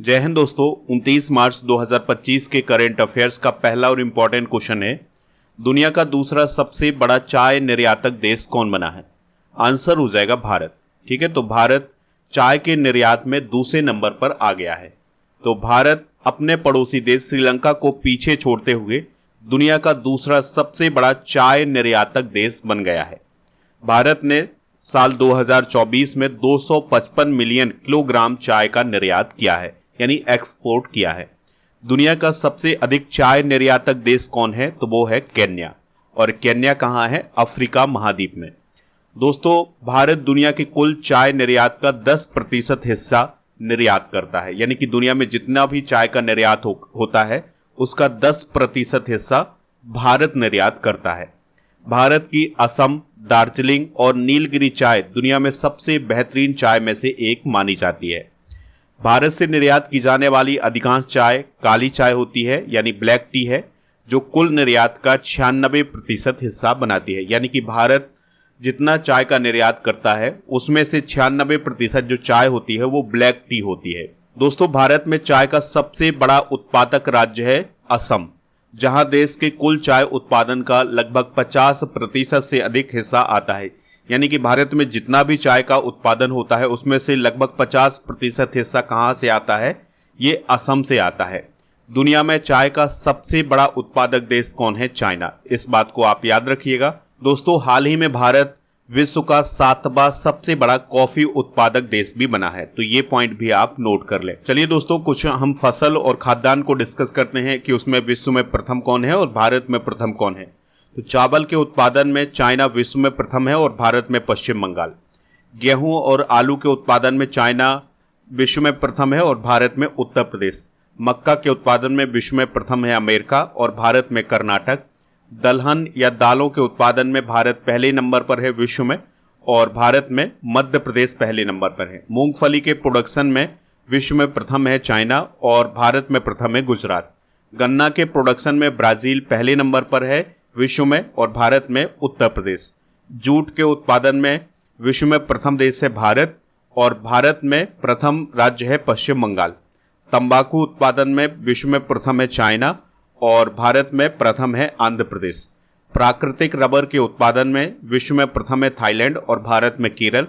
जय हिंद दोस्तों। 29 मार्च 2025 के करेंट अफेयर्स का पहला और इम्पॉर्टेंट क्वेश्चन है, दुनिया का दूसरा सबसे बड़ा चाय निर्यातक देश कौन बना है? आंसर हो जाएगा भारत। ठीक है, तो भारत चाय के निर्यात में दूसरे नंबर पर आ गया है। तो भारत अपने पड़ोसी देश श्रीलंका को पीछे छोड़ते हुए दुनिया का दूसरा सबसे बड़ा चाय निर्यातक देश बन गया है। भारत ने साल 2024 में 255 मिलियन किलोग्राम चाय का निर्यात किया है, यानी एक्सपोर्ट किया है। दुनिया का सबसे अधिक चाय निर्यातक देश कौन है? तो वो है केन्या। और केन्या कहाँ है? अफ्रीका महाद्वीप में। दोस्तों, भारत दुनिया के कुल चाय निर्यात का 10% हिस्सा निर्यात करता है, यानी कि दुनिया में जितना भी चाय का निर्यात होता है उसका 10% हिस्सा भारत निर्यात करता है। भारत की असम, दार्जिलिंग और नीलगिरी चाय दुनिया में सबसे बेहतरीन चाय में से एक मानी जाती है। भारत से निर्यात की जाने वाली अधिकांश चाय काली चाय होती है, यानी ब्लैक टी है, जो कुल निर्यात का 96% हिस्सा बनाती है। यानी कि भारत जितना चाय का निर्यात करता है उसमें से 96% जो चाय होती है वो ब्लैक टी होती है। दोस्तों, भारत में चाय का सबसे बड़ा उत्पादक राज्य है असम, जहां देश के कुल चाय उत्पादन का लगभग 50% से अधिक हिस्सा आता है। यानी कि भारत में जितना भी चाय का उत्पादन होता है उसमें से लगभग 50% हिस्सा कहाँ से आता है? ये असम से आता है। दुनिया में चाय का सबसे बड़ा उत्पादक देश कौन है? चाइना। इस बात को आप याद रखिएगा। दोस्तों, हाल ही में भारत विश्व का 7वां सबसे बड़ा कॉफी उत्पादक देश भी बना है, तो ये पॉइंट भी आप नोट कर लें। चलिए दोस्तों, कुछ हम फसल और खाद्यान्न को डिस्कस करते हैं कि उसमें विश्व में प्रथम कौन है और भारत में प्रथम कौन है। तो चावल के उत्पादन में चाइना विश्व में प्रथम है और भारत में पश्चिम बंगाल। गेहूं और आलू के उत्पादन में चाइना विश्व में प्रथम है और भारत में उत्तर प्रदेश। मक्का के उत्पादन में विश्व में प्रथम है अमेरिका और भारत में कर्नाटक। दलहन या दालों के उत्पादन में भारत पहले नंबर पर है विश्व में और भारत में मध्य प्रदेश पहले नंबर पर है। मूंगफली के प्रोडक्शन में विश्व में प्रथम है चाइना और भारत में प्रथम है गुजरात। गन्ना के प्रोडक्शन में ब्राजील पहले नंबर पर है विश्व में और भारत में उत्तर प्रदेश। जूट के उत्पादन में विश्व में प्रथम देश है भारत और भारत में प्रथम राज्य है पश्चिम बंगाल। तंबाकू उत्पादन में विश्व में प्रथम है चाइना और भारत में प्रथम है आंध्र प्रदेश। प्राकृतिक रबर के उत्पादन में विश्व में प्रथम है थाईलैंड और भारत में केरल।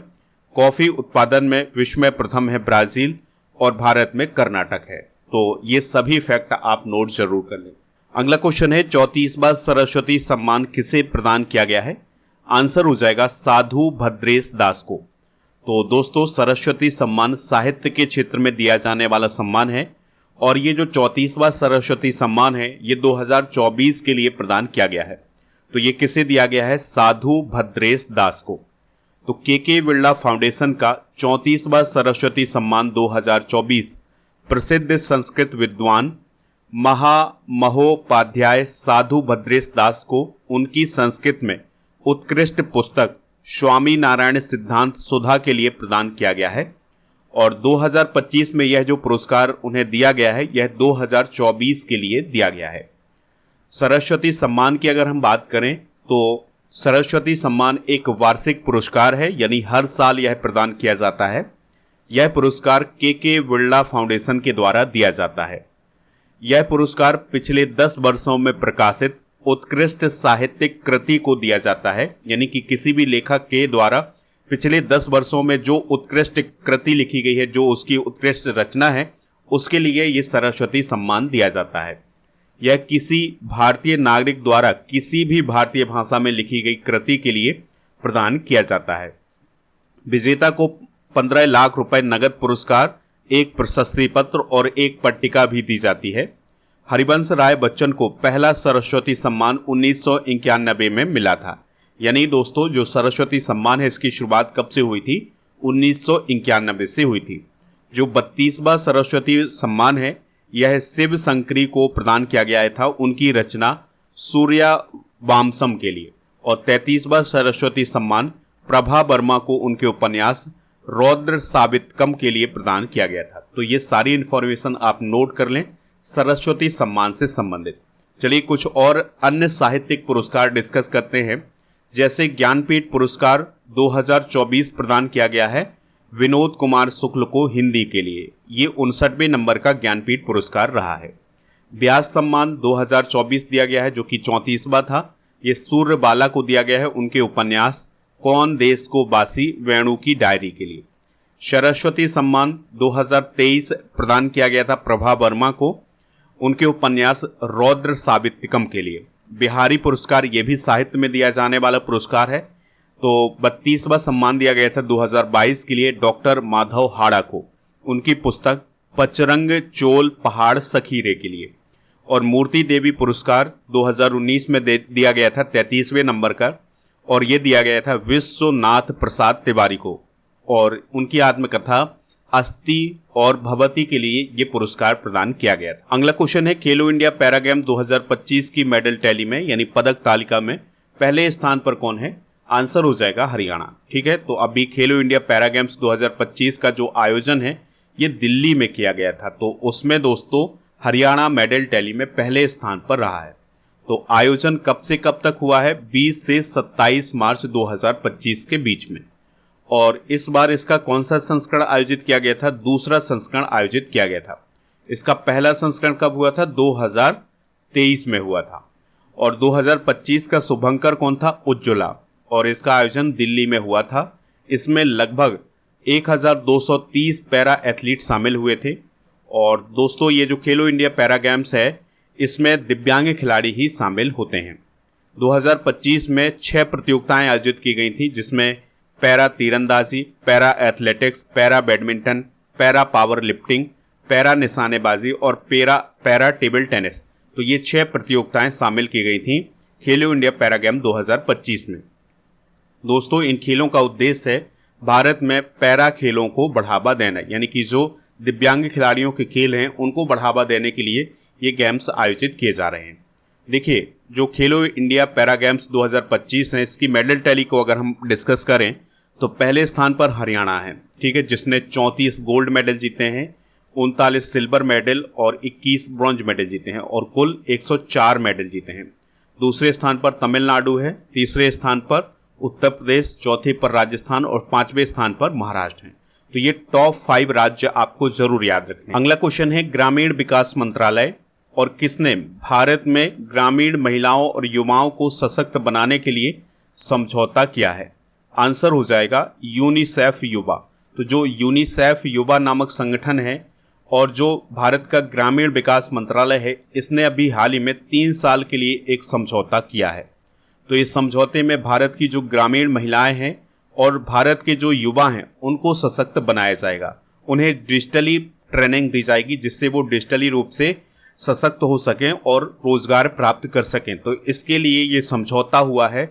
कॉफी उत्पादन में विश्व में प्रथम है ब्राजील और भारत में कर्नाटक है। तो ये सभी फैक्ट आप नोट जरूर कर लें। अगला क्वेश्चन है, 34वां सरस्वती सम्मान किसे प्रदान किया गया है? आंसर हो जाएगा साधु भद्रेश दास को। तो दोस्तों, सरस्वती सम्मान साहित्य के क्षेत्र में दिया जाने वाला सम्मान है और ये जो 34वां सरस्वती सम्मान है ये 2024 के लिए प्रदान किया गया है। तो ये किसे दिया गया है? साधु भद्रेश दास को। तो के बिरला फाउंडेशन का 34वां सरस्वती सम्मान 2024 प्रसिद्ध संस्कृत विद्वान महामहोपाध्याय साधु भद्रेश दास को उनकी संस्कृत में उत्कृष्ट पुस्तक स्वामी नारायण सिद्धांत सुधा के लिए प्रदान किया गया है और 2025 में यह जो पुरस्कार उन्हें दिया गया है यह 2024 के लिए दिया गया है। सरस्वती सम्मान की अगर हम बात करें तो सरस्वती सम्मान एक वार्षिक पुरस्कार है, यानी हर साल यह प्रदान किया जाता है। यह पुरस्कार के बिरला फाउंडेशन के द्वारा दिया जाता है। यह पुरस्कार पिछले 10 वर्षों में प्रकाशित उत्कृष्ट साहित्यिक कृति को दिया जाता है, यानी कि किसी भी लेखक के द्वारा पिछले 10 वर्षों में जो उत्कृष्ट कृति लिखी गई है, जो उसकी उत्कृष्ट रचना है, उसके लिए ये सरस्वती सम्मान दिया जाता है। यह किसी भारतीय नागरिक द्वारा किसी भी भारतीय भाषा में लिखी गई कृति के लिए प्रदान किया जाता है। विजेता को 15 लाख रुपए नगद पुरस्कार, एक प्रशस्ति पत्र और एक पट्टिका भी दी जाती है। हरिवंश राय बच्चन को पहला सरस्वती सम्मान 1991 में मिला था। यानी दोस्तों, जो सरस्वती सम्मान है इसकी शुरुआत कब से हुई थी? 1991 से हुई थी। जो 32वां सरस्वती सम्मान है यह शिव शंकरी को प्रदान किया गया था उनकी रचना सूर्या वामसम के लिए और 33वां सरस्वती सम्मान प्रभा वर्मा को उनके उपन्यास रौद्र सावितकम के लिए प्रदान किया गया था। तो ये सारी इंफॉर्मेशन आप नोट कर लें सरस्वती सम्मान से संबंधित। चलिए कुछ और अन्य साहित्यिक पुरस्कार डिस्कस करते हैं। जैसे ज्ञानपीठ पुरस्कार 2024 प्रदान किया गया है विनोद कुमार शुक्ल को हिंदी के लिए। ये 59वें नंबर का ज्ञानपीठ पुरस्कार रहा है। व्यास सम्मान 2024 दिया गया है, जो कि 34वां था। ये सूर्यबाला को दिया गया है उनके उपन्यास कौन देश को बासी वेणु की डायरी के लिए। सरस्वती सम्मान 2023 प्रदान किया गया था प्रभा वर्मा को उनके उपन्यास रौद्र सावित्रिकम के लिए। बिहारी पुरस्कार ये भी साहित्य में दिया जाने वाला पुरस्कार है। तो 32वां सम्मान दिया गया था 2022 के लिए डॉक्टर माधव हाड़ा को उनकी पुस्तक पचरंग चोल पहाड़ सखीरे के लिए। और मूर्ति देवी पुरस्कार 2019 में दिया गया था 33वें नंबर का, और ये दिया गया था विश्वनाथ प्रसाद तिवारी को, और उनकी आत्मकथा अस्थि और भवती के लिए ये पुरस्कार प्रदान किया गया था। अगला क्वेश्चन है खेलो इंडिया पैरा गेम 2025 की मेडल टैली में यानी पदक तालिका में पहले स्थान पर कौन है? आंसर हो जाएगा हरियाणा। ठीक है, तो अभी खेलो इंडिया पैरा गेम्स 2025 का जो आयोजन है ये दिल्ली में किया गया था, तो उसमें दोस्तों हरियाणा मेडल टैली में पहले स्थान पर रहा है। तो आयोजन कब से कब तक हुआ है? 20 से 27 मार्च 2025 के बीच में। और इस बार इसका कौन सा संस्करण आयोजित किया गया था? दूसरा संस्करण आयोजित किया गया था। इसका पहला संस्करण कब हुआ था? 2023 में हुआ था। और 2025 का शुभंकर कौन था? उज्ज्वला, और इसका आयोजन दिल्ली में हुआ था। इसमें लगभग 1230 पैरा एथलीट शामिल हुए थे। और दोस्तों ये जो खेलो इंडिया पैरा गेम्स है इसमें दिव्यांग खिलाड़ी ही शामिल होते हैं। 2025 में 6 प्रतियोगिताएं आयोजित की गई थी, जिसमें पैरा तीरंदाजी, para athletics, para badminton, para power lifting, para निशानेबाजी और पैरा टेबल टेनिस। तो ये 6 प्रतियोगिताएं शामिल की गई थी खेलो इंडिया पैरा गेम 2025 में। दोस्तों इन खेलों का उद्देश्य है भारत में पैरा खेलों को बढ़ावा देना, यानी कि जो दिव्यांग खिलाड़ियों के खेल हैं उनको बढ़ावा देने के लिए ये गेम्स आयोजित किए जा रहे हैं। देखिए जो खेलो इंडिया पैरा गेम्स 2025 हैं इसकी मेडल टैली को अगर हम डिस्कस करें तो पहले स्थान पर हरियाणा है, ठीक है, जिसने 34 गोल्ड मेडल जीते हैं, 39 सिल्वर मेडल और 21 ब्रॉन्ज मेडल जीते हैं और कुल 104 मेडल जीते हैं। दूसरे स्थान पर तमिलनाडु है, तीसरे स्थान पर उत्तर प्रदेश, चौथे पर राजस्थान और 5वें स्थान पर महाराष्ट्र है। तो ये टॉप 5 राज्य आपको जरूर याद रखने। अगला क्वेश्चन है ग्रामीण विकास मंत्रालय और किसने भारत में ग्रामीण महिलाओं और युवाओं को सशक्त बनाने के लिए समझौता किया है? आंसर हो जाएगा यूनिसेफ युवा। तो जो यूनिसेफ युवा नामक संगठन है और जो भारत का ग्रामीण विकास मंत्रालय है इसने अभी हाल ही में 3 साल के लिए एक समझौता किया है। तो इस समझौते में भारत की जो ग्रामीण महिलाएं हैं और भारत के जो युवा हैं उनको सशक्त बनाया जाएगा। उन्हें डिजिटली ट्रेनिंग दी जाएगी जिससे वो डिजिटली रूप से सशक्त हो सकें और रोजगार प्राप्त कर सकें। तो इसके लिए ये समझौता हुआ है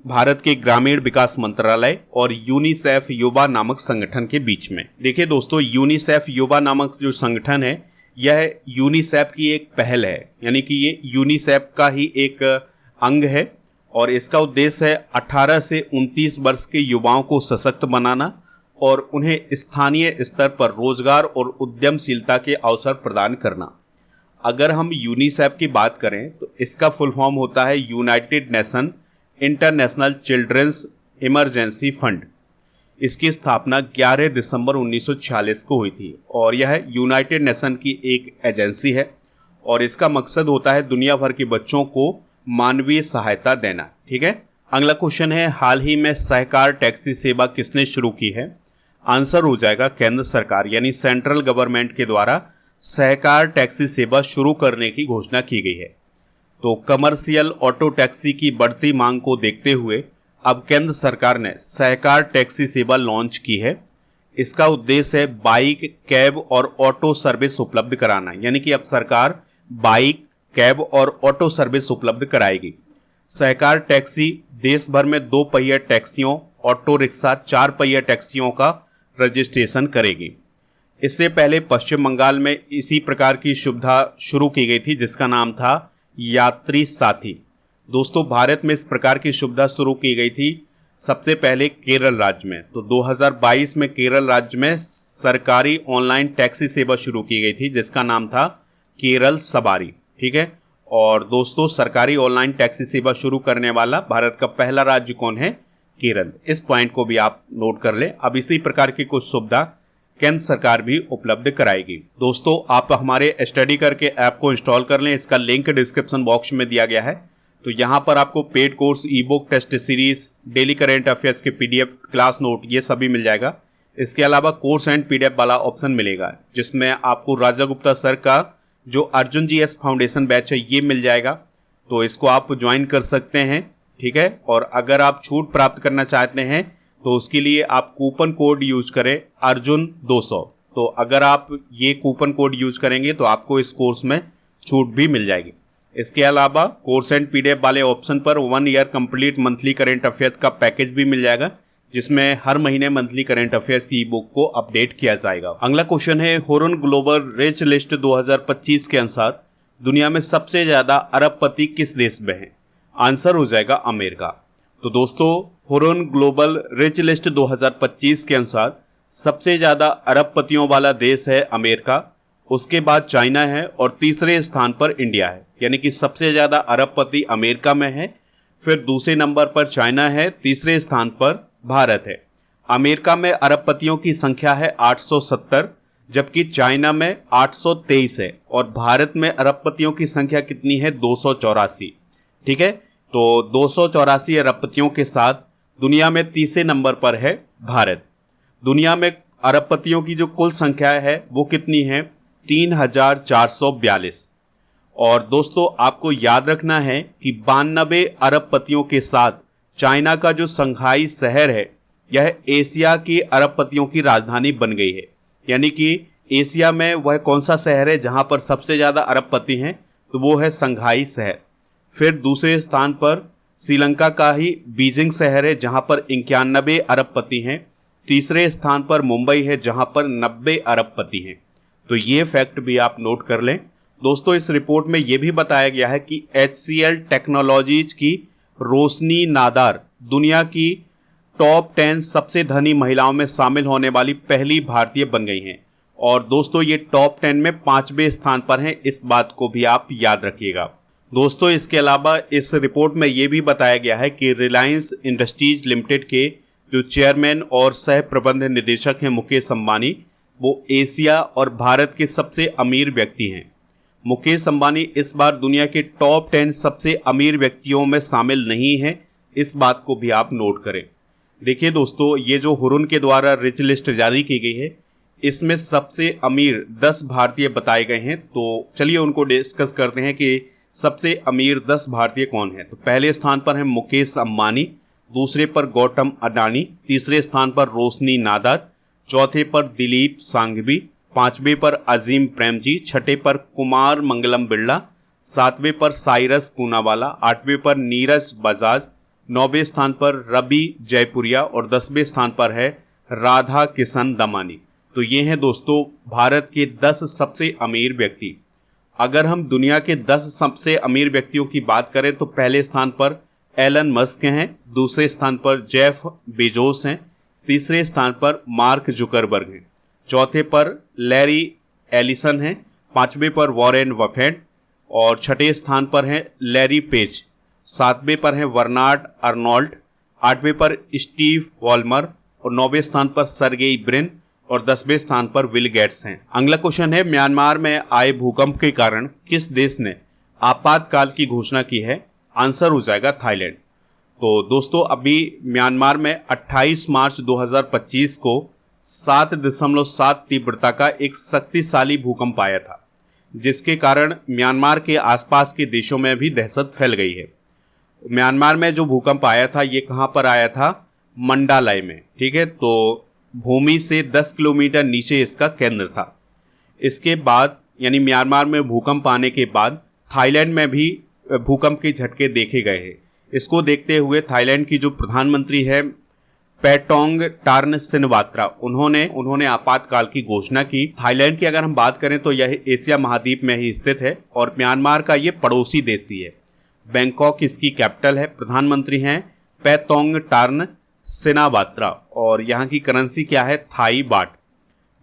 भारत के ग्रामीण विकास मंत्रालय और यूनिसेफ युवा नामक संगठन के बीच में। देखिए दोस्तों यूनिसेफ युवा नामक जो संगठन है यह यूनिसेफ की एक पहल है, यानी कि ये यूनिसेफ का ही एक अंग है और इसका उद्देश्य है 18 से 29 वर्ष के युवाओं को सशक्त बनाना और उन्हें स्थानीय स्तर पर रोजगार और उद्यमशीलता के अवसर प्रदान करना। अगर हम यूनिसेफ की बात करें तो इसका फुल फॉर्म होता है United Nation International Children's Emergency Fund. इसकी स्थापना 11 दिसंबर 1946 को हुई थी और यह यूनाइटेड नेशन की एक एजेंसी है और इसका मकसद होता है दुनिया भर के बच्चों को मानवीय सहायता देना। ठीक है, अगला क्वेश्चन है हाल ही में सहकार टैक्सी सेवा किसने शुरू की है? आंसर हो जाएगा केंद्र सरकार, यानी सेंट्रल गवर्नमेंट के द्वारा सहकार टैक्सी सेवा शुरू करने की घोषणा की गई है। तो कमर्शियल ऑटो टैक्सी की बढ़ती मांग को देखते हुए अब केंद्र सरकार ने सहकार टैक्सी सेवा लॉन्च की है। इसका उद्देश्य है बाइक, कैब और ऑटो सर्विस उपलब्ध कराना, यानी कि अब सरकार बाइक, कैब और ऑटो सर्विस उपलब्ध कराएगी। सहकार टैक्सी देश भर में 2 पहिया टैक्सियों, ऑटो रिक्शा, 4 पहिया टैक्सियों का रजिस्ट्रेशन करेगी। इससे पहले पश्चिम बंगाल में इसी प्रकार की सुविधा शुरू की गई थी जिसका नाम था यात्री साथी। दोस्तों भारत में इस प्रकार की सुविधा शुरू की गई थी सबसे पहले केरल राज्य में। तो 2022 में केरल राज्य में सरकारी ऑनलाइन टैक्सी सेवा शुरू की गई थी जिसका नाम था केरल सवारी। ठीक है, और दोस्तों सरकारी ऑनलाइन टैक्सी सेवा शुरू करने वाला भारत का पहला राज्य कौन है? केरल। इस पॉइंट को भी आप नोट कर लें। अब इसी प्रकार की कुछ सुविधा केंद्र सरकार भी उपलब्ध कराएगी। दोस्तों, आप हमारे स्टडी करके ऐप को इंस्टॉल कर लें। इसका लिंक डिस्क्रिप्शन बॉक्स में दिया गया है। तो यहाँ पर आपको paid course, E book, test series, daily current affairs के PDF, क्लास नोट, ये सभी मिल जाएगा। इसके अलावा कोर्स एंड PDF वाला ऑप्शन मिलेगा, जिसमें आपको राजा गुप्ता सर का जो अर्जुन GS फाउंडेशन बैच है ये मिल जाएगा। तो इसको आप ज्वाइन कर सकते हैं, ठीक है। और अगर आप छूट प्राप्त करना चाहते हैं तो उसके लिए आप कूपन कोड यूज करें अर्जुन 200। तो अगर आप ये कूपन कोड यूज करेंगे तो आपको इस कोर्स में छूट भी मिल जाएगी। इसके अलावा कोर्स एंड PDF वाले ऑप्शन पर 1 year complete monthly current affairs का पैकेज भी मिल जाएगा, जिसमें हर महीने मंथली करेंट अफेयर्स की बुक को अपडेट किया जाएगा। अगला क्वेश्चन है, हुरुन ग्लोबल रिच लिस्ट 2025 के अनुसार दुनिया में सबसे ज्यादा अरबपति किस देश में है? आंसर हो जाएगा अमेरिका। तो दोस्तों, हुरुन ग्लोबल रिच लिस्ट 2025 के अनुसार सबसे ज्यादा अरबपतियों वाला देश है अमेरिका, उसके बाद चाइना है और तीसरे स्थान पर इंडिया है। यानी कि सबसे ज्यादा अरबपति अमेरिका में है, फिर दूसरे नंबर पर चाइना है, तीसरे स्थान पर भारत है। अमेरिका में अरबपतियों की संख्या है 870, जबकि चाइना में 823 है और भारत में अरबपतियों की संख्या कितनी है? 284। ठीक है, तो 284 अरबपतियों के साथ दुनिया में तीसरे नंबर पर है भारत। दुनिया में अरबपतियों की जो कुल संख्या है वो कितनी है? 3442। और दोस्तों, आपको याद रखना है कि 92 अरबपतियों के साथ चाइना का जो संघाई शहर है यह एशिया की अरबपतियों की राजधानी बन गई है। यानी कि एशिया में वह कौन सा शहर है जहां पर सबसे ज़्यादा अरबपति हैं? तो वो है संघाई शहर। फिर दूसरे स्थान पर श्रीलंका का ही बीजिंग शहर है जहां पर 91 अरबपति हैं। तीसरे स्थान पर मुंबई है जहां पर 90 अरबपति हैं। तो ये फैक्ट भी आप नोट कर लें। दोस्तों, इस रिपोर्ट में यह भी बताया गया है कि HCL टेक्नोलॉजीज की रोशनी नादार दुनिया की टॉप 10 सबसे धनी महिलाओं में शामिल होने वाली पहली भारतीय बन गई हैं। और दोस्तों, ये टॉप 10 में 5वें स्थान पर हैं, इस बात को भी आप याद रखिएगा। दोस्तों, इसके अलावा इस रिपोर्ट में यह भी बताया गया है कि रिलायंस इंडस्ट्रीज लिमिटेड के जो चेयरमैन और सह प्रबंध निदेशक हैं मुकेश अंबानी, वो एशिया और भारत के सबसे अमीर व्यक्ति हैं। मुकेश अंबानी इस बार दुनिया के टॉप 10 सबसे अमीर व्यक्तियों में शामिल नहीं हैं, इस बात को भी आप नोट करें। देखिए दोस्तों, ये जो हुरुन के द्वारा रिच लिस्ट जारी की गई है इसमें सबसे अमीर 10 भारतीय बताए गए हैं। तो चलिए उनको डिस्कस करते हैं कि सबसे अमीर 10 भारतीय कौन है। तो पहले स्थान पर है मुकेश अंबानी, दूसरे पर गौतम अडानी, तीसरे स्थान पर रोशनी नादार, चौथे पर दिलीप सांघवी, पांचवें पर अजीम प्रेमजी, छठे पर कुमार मंगलम बिरला, सातवें पर साइरस पूनावाला, आठवें पर नीरज बजाज, 9वें स्थान पर रवि जयपुरिया और 10वें स्थान पर है राधा किशन दमानी। तो ये हैं दोस्तों भारत के 10 सबसे अमीर व्यक्ति। अगर हम दुनिया के 10 सबसे अमीर व्यक्तियों की बात करें तो पहले स्थान पर एलन मस्क हैं, दूसरे स्थान पर जेफ बेजोस हैं, तीसरे स्थान पर मार्क जुकरबर्ग हैं, चौथे पर लैरी एलिसन हैं, पांचवें पर वॉरेन बफेट और छठे स्थान पर हैं लैरी पेज, सातवें पर हैं बर्नार्ड अर्नोल्ड, आठवें पर स्टीव वॉलमर और 9वें स्थान पर सर्गेई ब्रिन और 10वें स्थान पर विल गेट्स हैं। अगला क्वेश्चन है, म्यांमार में आए भूकंप के कारण किस देश ने आपातकाल की घोषणा की है? आंसर हो जाएगा थाईलैंड। तो दोस्तों, अभी म्यांमार में 28 मार्च 2025 को 7.7 तीव्रता का एक शक्तिशाली भूकंप आया था, जिसके कारण म्यांमार के आसपास के देशों में भी दहशत फैल गई है। म्यांमार में जो भूकंप आया था ये कहाँ पर आया था? मंडालय में। ठीक है, तो भूमि से 10 किलोमीटर नीचे इसका केंद्र था। इसके बाद यानी म्यांमार में भूकंप आने के बाद थाईलैंड में भी भूकंप के झटके देखे गए हैं। इसको देखते हुए थाईलैंड की जो प्रधानमंत्री है पैटोंग टार्न सिनवात्रा, उन्होंने आपातकाल की घोषणा की। थाईलैंड की अगर हम बात करें तो यह एशिया महाद्वीप में ही स्थित है और म्यांमार का ये पड़ोसी देश ही है। बैंकॉक इसकी कैपिटल है। प्रधानमंत्री हैं पैटोंग टार्न सिनावात्रा और यहाँ की करेंसी क्या है? थाई बाट।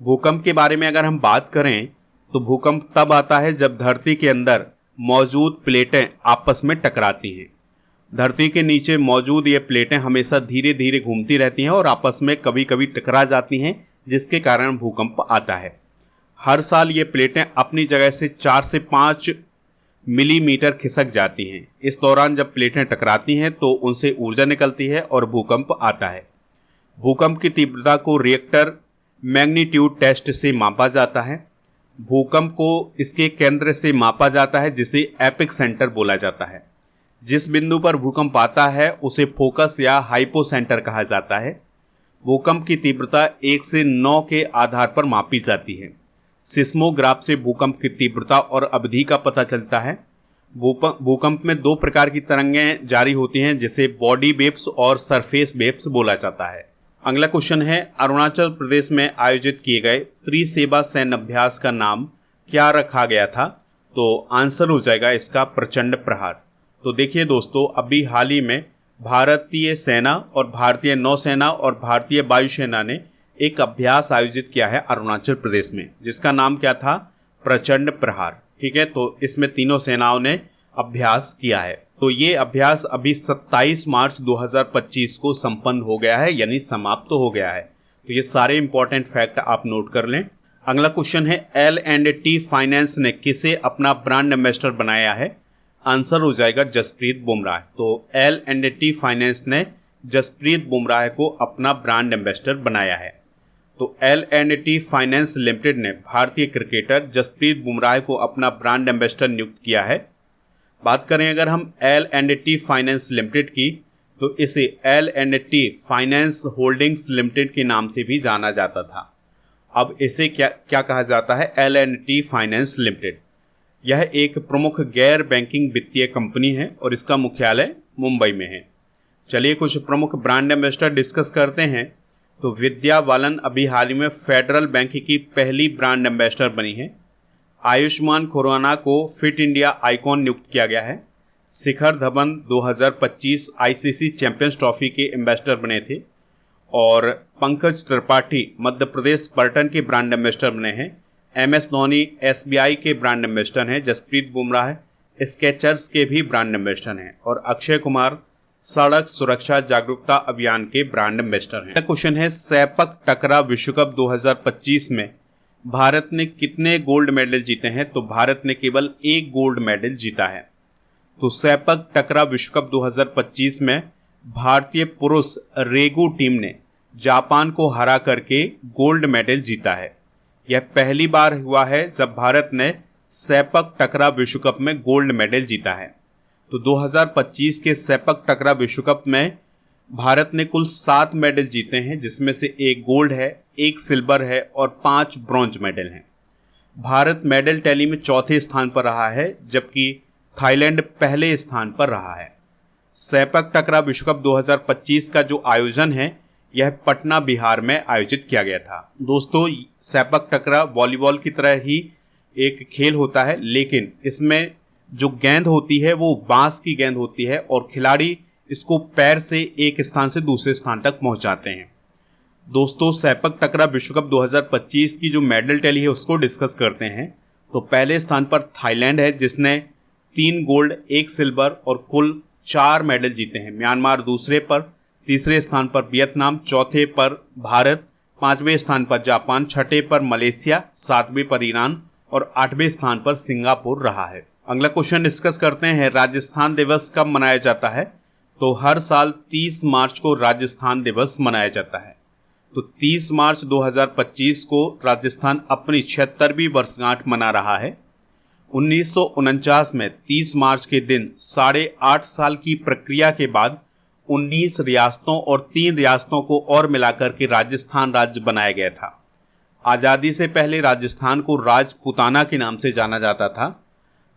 भूकंप के बारे में अगर हम बात करें तो भूकंप तब आता है जब धरती के अंदर मौजूद प्लेटें आपस में टकराती हैं। धरती के नीचे मौजूद ये प्लेटें हमेशा धीरे धीरे घूमती रहती हैं और आपस में कभी कभी टकरा जाती हैं, जिसके कारण भूकंप आता है। हर साल ये प्लेटें अपनी जगह से 4 से 5 मिलीमीटर खिसक जाती हैं। इस दौरान जब प्लेटें टकराती हैं तो उनसे ऊर्जा निकलती है और भूकंप आता है। भूकंप की तीव्रता को रिएक्टर मैग्नीट्यूड टेस्ट से मापा जाता है। भूकंप को इसके केंद्र से मापा जाता है, जिसे एपिक सेंटर बोला जाता है। जिस बिंदु पर भूकंप आता है उसे फोकस या हाइपो सेंटर कहा जाता है। भूकंप की तीव्रता 1 से 9 के आधार पर मापी जाती है। सिस्मोग्राफ से भूकंप की तीव्रता और अवधि का पता चलता है। भूकंप में 2 प्रकार की तरंगें जारी होती हैं, जिसे बॉडी वेव्स और सरफेस वेव्स बोला जाता है। अगला क्वेश्चन है, अरुणाचल प्रदेश में आयोजित किए गए त्रिसेवा सैन्य अभ्यास का नाम क्या रखा गया था? तो आंसर हो जाएगा इसका प्रचंड प्रहार। तो देखिए दोस्तों, अभी हाल ही में भारतीय सेना और भारतीय नौसेना और भारतीय वायुसेना ने एक अभ्यास आयोजित किया है अरुणाचल प्रदेश में, जिसका नाम क्या था? प्रचंड प्रहार। ठीक है, तो इसमें तीनों सेनाओं ने अभ्यास किया है। तो ये अभ्यास अभी 27 मार्च 2025 को संपन्न हो गया है, यानी समाप्त हो गया है। तो ये सारे इंपॉर्टेंट फैक्ट आप नोट कर लें। अगला क्वेश्चन है, L&T फाइनेंस ने किसे अपना ब्रांड एम्बेसडर बनाया है? आंसर हो जाएगा जसप्रीत बुमराह। तो L&T फाइनेंस ने जसप्रीत बुमराह को अपना ब्रांड एम्बेसडर बनाया है। तो L&T फाइनेंस लिमिटेड ने भारतीय क्रिकेटर जसप्रीत बुमराह को अपना ब्रांड एम्बेसडर नियुक्त किया है। बात करें अगर हम L&T फाइनेंस लिमिटेड की, तो इसे L&T फाइनेंस होल्डिंग्स लिमिटेड के नाम से भी जाना जाता था। अब इसे क्या कहा जाता है? L&T finance limited. यह एक प्रमुख गैर बैंकिंग वित्तीय कंपनी है और इसका मुख्यालय मुंबई में है। चलिए कुछ प्रमुख ब्रांड एम्बेसडर डिस्कस करते हैं। तो विद्या बालन अभी हाल ही में फेडरल बैंक की पहली ब्रांड एम्बेसडर बनी है। आयुष्मान खुराना को फिट इंडिया आइकॉन नियुक्त किया गया है। Shikhar Dhawan 2025 ICC champions trophy के एम्बेसडर बने थे। और पंकज त्रिपाठी मध्य प्रदेश पर्यटन के ब्रांड एम्बेसडर बने हैं। MS धोनी SBI के ब्रांड एम्बेसडर हैं। जसप्रीत बुमराह स्केचर्स के भी ब्रांड एम्बेसडर हैं। और अक्षय कुमार सड़क सुरक्षा जागरूकता अभियान के ब्रांड एम्बेसडर हैं। क्वेश्चन है, सैपक टकरा विश्व कप 2025 में भारत ने कितने गोल्ड मेडल जीते हैं? तो भारत ने केवल 1 गोल्ड मेडल जीता है। तो सैपक टकरा विश्व कप 2025 में भारतीय पुरुष रेगू टीम ने जापान को हरा करके गोल्ड मेडल जीता है। यह पहली बार हुआ है जब भारत ने सैपक टकरा विश्व कप में गोल्ड मेडल जीता है। तो 2025 के सैपक टकरा विश्व कप में भारत ने कुल 7 मेडल जीते हैं, जिसमें से 1 गोल्ड है, 1 सिल्वर है और 5 ब्रॉन्ज मेडल हैं। भारत मेडल टैली में चौथे स्थान पर रहा है, जबकि थाईलैंड पहले स्थान पर रहा है। सैपक टकरा विश्व कप 2025 का जो आयोजन है यह पटना बिहार में आयोजित किया गया था। दोस्तों, सैपक टकरा वॉलीबॉल की तरह ही एक खेल होता है, लेकिन इसमें जो गेंद होती है वो बांस की गेंद होती है और खिलाड़ी इसको पैर से एक स्थान से दूसरे स्थान तक पहुंचाते हैं। दोस्तों, सैपक टकरा विश्व कप 2025 की जो मेडल टैली है उसको डिस्कस करते हैं। तो पहले स्थान पर थाईलैंड है, जिसने 3 गोल्ड, 1 सिल्वर और कुल 4 मेडल जीते हैं। म्यांमार दूसरे पर, तीसरे स्थान पर वियतनाम, चौथे पर भारत, 5वें स्थान पर जापान, 6ठे पर मलेशिया, 7वें पर ईरान और 8वें स्थान पर सिंगापुर रहा है। अगला क्वेश्चन डिस्कस करते हैं, राजस्थान दिवस कब मनाया जाता है? तो हर साल 30 मार्च को राजस्थान दिवस मनाया जाता है। तो 30 मार्च 2025 को राजस्थान अपनी 76वीं वर्षगांठ मना रहा है। 1949 में 30 मार्च के दिन 8.5 साल की प्रक्रिया के बाद 19 रियासतों और 3 रियासतों को और मिलाकर के राजस्थान राज्य बनाया गया था। आज़ादी से पहले राजस्थान को राजपूताना के नाम से जाना जाता था।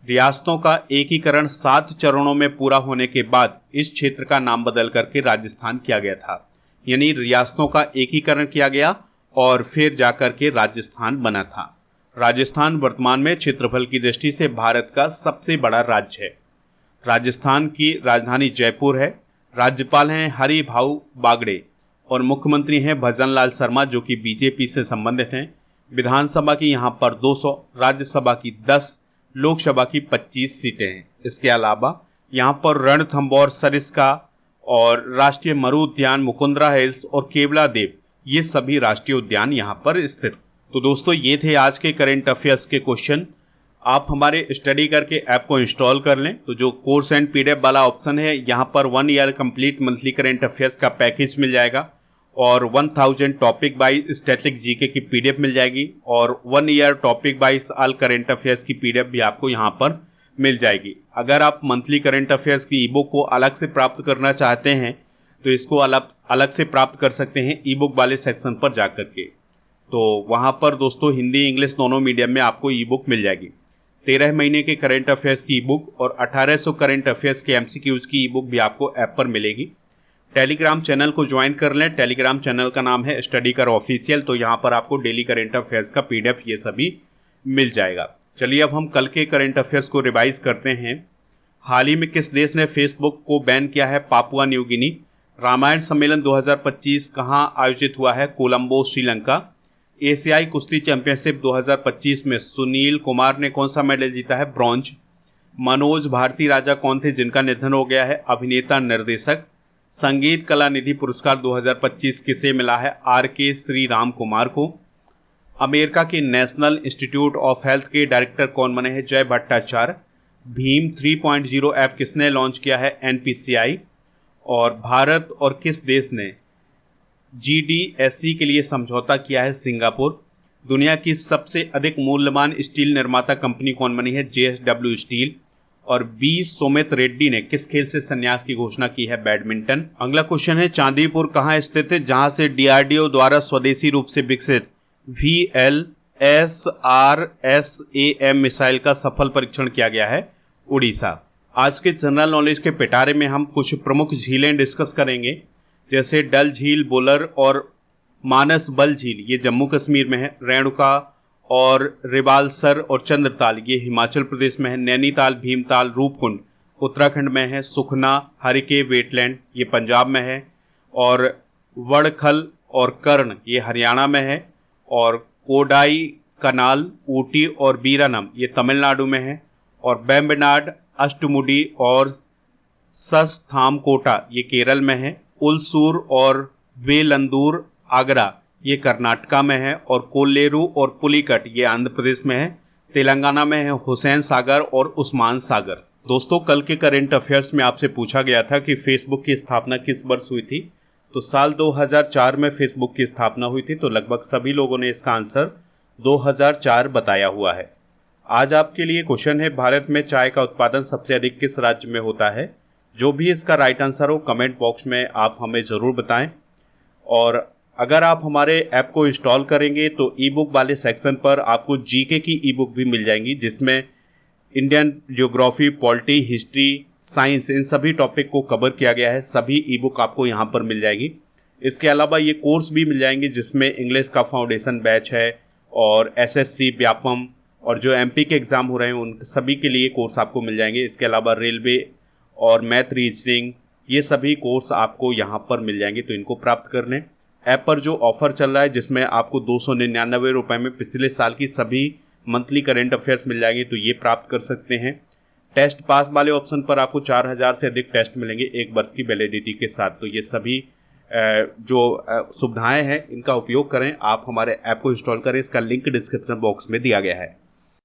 रियासतों का एकीकरण 7 चरणों में पूरा होने के बाद इस क्षेत्र का नाम बदल करके राजस्थान किया गया था। यानी रियासतों का एकीकरण किया गया और फिर जाकर के राजस्थान बना था। राजस्थान वर्तमान में क्षेत्रफल की दृष्टि से भारत का सबसे बड़ा राज्य है। राजस्थान की राजधानी जयपुर है। राज्यपाल हैं हरि भाऊ बागड़े और मुख्यमंत्री हैं भजन लाल शर्मा, जो कि बीजेपी से संबंधित हैं। विधानसभा की यहाँ पर 200, राज्यसभा की 10, लोकसभा की 25 सीटें हैं। इसके अलावा यहाँ पर रणथंबोर सरिस्का और राष्ट्रीय मरु उद्यान मुकुंदरा हिल्स और केवला देव, ये सभी राष्ट्रीय उद्यान यहाँ पर स्थित। तो दोस्तों ये थे आज के करंट अफेयर्स के क्वेश्चन। आप हमारे स्टडी करके ऐप को इंस्टॉल कर लें। तो जो कोर्स एंड पीडीएफ वाला ऑप्शन है, यहाँ पर 1 year complete monthly current affairs का पैकेज मिल जाएगा और 1000 टॉपिक वाइज स्टैटिक जीके की पीडीएफ मिल जाएगी और 1 year topic wise all current affairs की पीडीएफ भी आपको यहाँ पर मिल जाएगी। अगर आप मंथली करंट अफेयर्स की ईबुक को अलग से प्राप्त करना चाहते हैं तो इसको अलग से प्राप्त कर सकते हैं ई बुक वाले सेक्शन पर जाकर के। तो वहाँ पर दोस्तों हिंदी इंग्लिश दोनों मीडियम में आपको ई बुक मिल जाएगी। 13 महीने के करंट अफेयर्स की ई बुक और 1800 करंट अफेयर्स के एमसीक्यूज की ई बुक भी आपको ऐप पर मिलेगी। टेलीग्राम चैनल को ज्वाइन कर लें। टेलीग्राम चैनल का नाम है स्टडी कर ऑफिशियल। तो यहाँ पर आपको डेली करंट अफेयर्स का पीडीएफ ये सभी मिल जाएगा। चलिए अब हम कल के करंट अफेयर्स को रिवाइज करते हैं। हाल ही में किस देश ने फेसबुक को बैन किया है? Papua New Guinea. रामायण सम्मेलन 2025 कहाँ आयोजित हुआ है? कोलंबो, श्रीलंका। एशियाई कुश्ती चैंपियनशिप 2025 में सुनील कुमार ने कौन सा मेडल जीता है? ब्रॉन्ज। मनोज भारती राजा कौन थे जिनका निधन हो गया है? अभिनेता निर्देशक। संगीत कला निधि पुरस्कार 2025 किसे मिला है? आर.के. श्री राम कुमार को। अमेरिका के नेशनल इंस्टीट्यूट ऑफ हेल्थ के डायरेक्टर कौन बने हैं? जय भट्टाचार्य। भीम 3.0 ऐप किसने लॉन्च किया है? एनपीसीआई। और भारत और किस देश ने जीडीएससी के लिए समझौता किया है? सिंगापुर। दुनिया की सबसे अधिक मूल्यवान स्टील निर्माता कंपनी कौन बनी है? JSW steel. और बी सोमित रेड्डी ने किस खेल से संन्यास की घोषणा की है? बैडमिंटन। अगला क्वेश्चन है, चांदीपुर कहाँ स्थित है जहां से डीआरडीओ द्वारा स्वदेशी रूप से विकसित VLSRSAM मिसाइल का सफल परीक्षण किया गया है? उड़ीसा। आज के जनरल नॉलेज के पिटारे में हम कुछ प्रमुख झीलें डिस्कस करेंगे, जैसे डल झील, बुलर और मानस बल झील, ये जम्मू कश्मीर में है। रेणुका और रिवालसर और चंद्रताल ये हिमाचल प्रदेश में है। नैनीताल, भीमताल, रूपकुंड उत्तराखंड में है। सुखना, हरिके वेटलैंड ये पंजाब में है। और वड़खल और कर्ण ये हरियाणा में है। और कोडाई कनाल, ऊटी और बीरानम ये तमिलनाडु में है। और बेम्बनाड, अष्टमुडी और सस्थामकोटा ये केरल में है। उलसूर और वेलंदूर, आगरा ये कर्नाटका में है। और कोल्लेरू और पुलिकट ये आंध्र प्रदेश में है। तेलंगाना में है हुसैन सागर और उस्मान सागर। दोस्तों कल के करंट अफेयर्स में आपसे पूछा गया था कि फेसबुक की स्थापना किस वर्ष हुई थी? तो साल 2004 में फेसबुक की स्थापना हुई थी। तो लगभग सभी लोगों ने इसका आंसर 2004 बताया हुआ है। आज आपके लिए क्वेश्चन है, भारत में चाय का उत्पादन सबसे अधिक किस राज्य में होता है? जो भी इसका राइट आंसर हो कमेंट बॉक्स में आप हमें ज़रूर बताएं। और अगर आप हमारे ऐप को इंस्टॉल करेंगे तो ई बुक वाले सेक्शन पर आपको जीके की ई बुक भी मिल जाएंगी, जिसमें Indian geography, polity, history, science इन सभी टॉपिक को कवर किया गया है। सभी ई बुक आपको यहाँ पर मिल जाएगी। इसके अलावा ये कोर्स भी मिल जाएंगे जिसमें इंग्लिश का फाउंडेशन बैच है और एसएससी, व्यापम और जो एमपी के एग्ज़ाम हो रहे हैं उन सभी के लिए कोर्स आपको मिल जाएंगे। इसके अलावा रेलवे और मैथ, रीजनिंग ये सभी कोर्स आपको यहाँ पर मिल जाएंगे। तो इनको प्राप्त कर लें। ऐप पर जो ऑफ़र चल रहा है जिसमें आपको 299 रुपये में पिछले साल की सभी मंथली करंट अफेयर्स मिल जाएंगे, तो ये प्राप्त कर सकते हैं। टेस्ट पास वाले ऑप्शन पर आपको 4000 से अधिक टेस्ट मिलेंगे 1 वर्ष की वैलिडिटी के साथ। तो ये सभी जो सुविधाएं हैं इनका उपयोग करें। आप हमारे ऐप को इंस्टॉल करें, इसका लिंक डिस्क्रिप्शन बॉक्स में दिया गया है।